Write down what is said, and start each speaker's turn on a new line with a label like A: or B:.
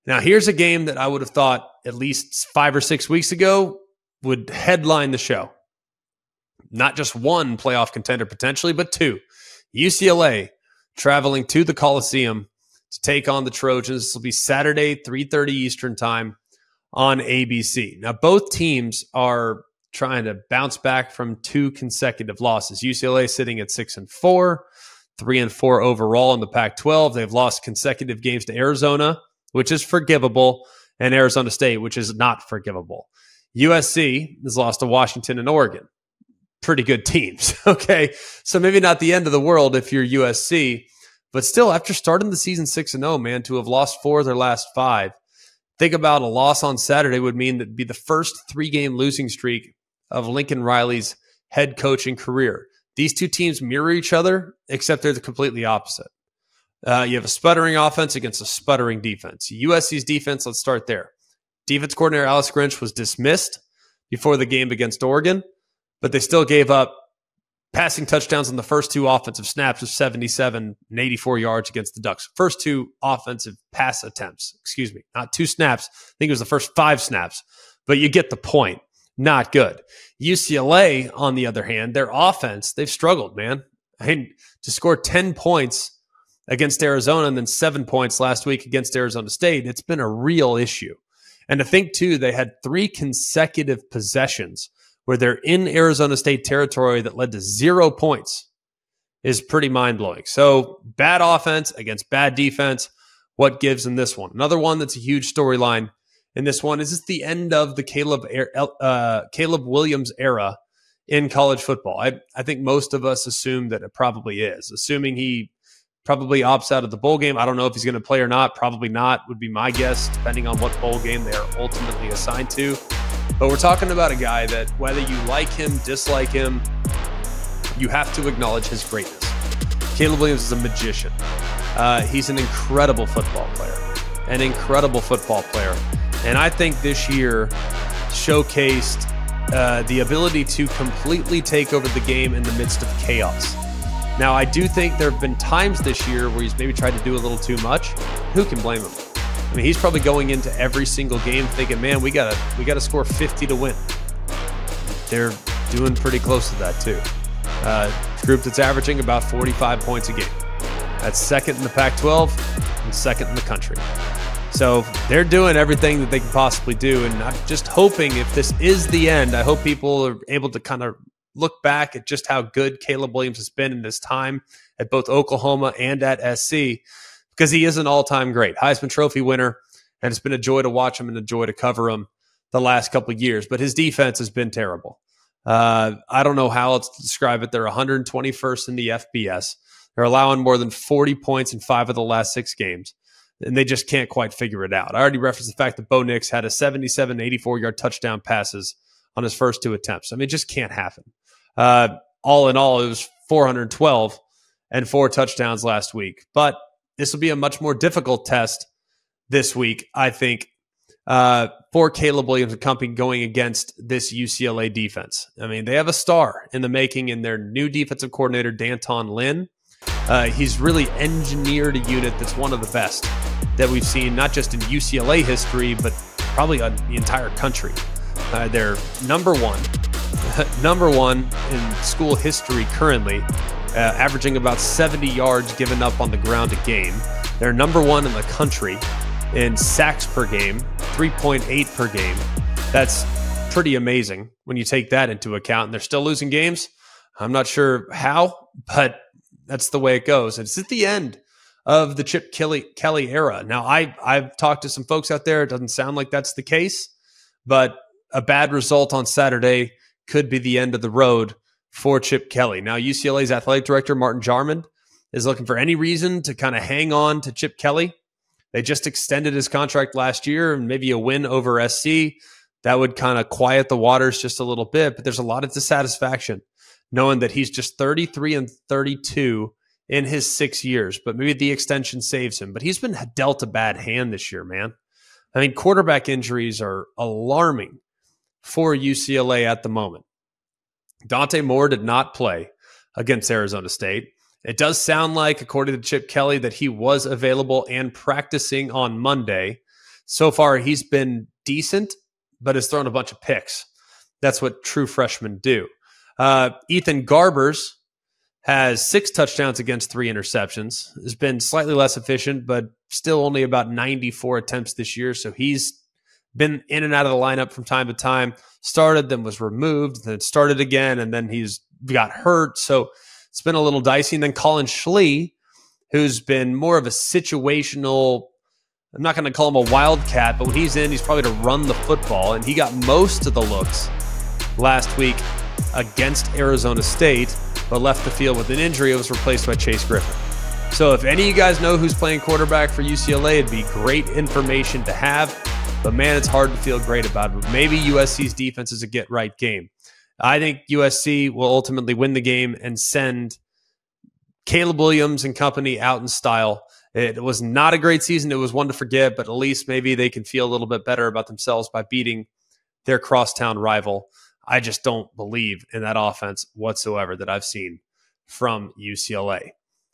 A: Now, here's a game that I would have thought at least 5 or 6 weeks ago would headline the show. Not just one playoff contender potentially, but two. UCLA traveling to the Coliseum to take on the Trojans. This will be Saturday, 3:30 Eastern time on ABC. Now, both teams are trying to bounce back from 2 consecutive losses. UCLA sitting at 6-4, 3-4 overall in the Pac-12. They've lost consecutive games to Arizona, which is forgivable, and Arizona State, which is not forgivable. USC has lost to Washington and Oregon. Pretty good teams, okay? So maybe not the end of the world if you're USC, but still, after starting the season 6-0, man, to have lost 4 of their last 5, think about a loss on Saturday would mean that it'd be the first 3-game losing streak of Lincoln Riley's head coaching career. These two teams mirror each other, except they're the completely opposite. You have a sputtering offense against a sputtering defense. USC's defense, let's start there. Defense coordinator Alex Grinch was dismissed before the game against Oregon, but they still gave up passing touchdowns on the first 2 offensive snaps of 77 and 84 yards against the Ducks. First 2 offensive pass attempts, not 2 snaps. I think it was the first 5 snaps, but you get the point. Not good. UCLA, on the other hand, their offense, they've struggled, man. I mean, to score 10 points against Arizona and then 7 points last week against Arizona State, it's been a real issue. And to think, too, they had 3 consecutive possessions where they're in Arizona State territory that led to 0 points is pretty mind-blowing. So bad offense against bad defense. What gives in this one? Another one that's a huge storyline in this one is this the end of the Caleb Williams era in college football. I think most of us assume that it probably is, assuming he probably opts out of the bowl game. I don't know if he's going to play or not. Probably not would be my guess, depending on what bowl game they are ultimately assigned to. But we're talking about a guy that, whether you like him, dislike him, you have to acknowledge his greatness. Caleb Williams is a magician. He's an incredible football player. And I think this year showcased the ability to completely take over the game in the midst of chaos. Now, I do think there have been times this year where he's maybe tried to do a little too much. Who can blame him? I mean, he's probably going into every single game thinking, man, we gotta score 50 to win. They're doing pretty close to that too. Group that's averaging about 45 points a game. That's second in the Pac-12 and second in the country. So they're doing everything that they can possibly do. And I'm just hoping, if this is the end, I hope people are able to kind of look back at just how good Caleb Williams has been in this time at both Oklahoma and at SC, because he is an all-time great Heisman Trophy winner, and it's been a joy to watch him and a joy to cover him the last couple of years. But his defense has been terrible. I don't know how else to describe it. They're 121st in the FBS. They're allowing more than 40 points in 5 of the last 6 games, and they just can't quite figure it out. I already referenced the fact that Bo Nix had a 77, 84-yard touchdown passes on his first 2 attempts. I mean, it just can't happen. All in all, it was 412 and 4 touchdowns last week. But this will be a much more difficult test this week, I think, for Caleb Williams and company going against this UCLA defense. I mean, they have a star in the making in their new defensive coordinator, D'Anton Lynn. He's really engineered a unit that's one of the best that we've seen, not just in UCLA history, but probably on the entire country. They're number one in school history currently, averaging about 70 yards given up on the ground a game. They're number 1 in the country in sacks per game, 3.8 per game. That's pretty amazing when you take that into account. And they're still losing games. I'm not sure how, but that's the way it goes. It's at the end of the Chip Kelly era. Now, I've talked to some folks out there. It doesn't sound like that's the case, but a bad result on Saturday could be the end of the road for Chip Kelly. Now, UCLA's athletic director, Martin Jarmond, is looking for any reason to kind of hang on to Chip Kelly. They just extended his contract last year, and maybe a win over SC. That would kind of quiet the waters just a little bit, but there's a lot of dissatisfaction knowing that he's just 33 and 32 in his 6 years, but maybe the extension saves him. But he's been dealt a bad hand this year, man. I mean, quarterback injuries are alarming for UCLA at the moment. Dante Moore did not play against Arizona State. It does sound like, according to Chip Kelly, that he was available and practicing on Monday. So far, he's been decent, but has thrown a bunch of picks. That's what true freshmen do. Ethan Garbers has 6 touchdowns against 3 interceptions. Has been slightly less efficient, but still only about 94 attempts this year. So he's been in and out of the lineup from time to time. Started, then was removed, then started again, and then he's got hurt. So it's been a little dicey. And then Colin Schlee, who's been more of a situational, I'm not going to call him a wildcat, but when he's in, he's probably to run the football. And he got most of the looks last week against Arizona State, but left the field with an injury. It was replaced by Chase Griffin. So if any of you guys know who's playing quarterback for UCLA, it'd be great information to have. But man, it's hard to feel great about it. But maybe USC's defense is a get-right game. I think USC will ultimately win the game and send Caleb Williams and company out in style. It was not a great season. It was one to forget, but at least maybe they can feel a little bit better about themselves by beating their crosstown rival. I just don't believe in that offense whatsoever that I've seen from UCLA.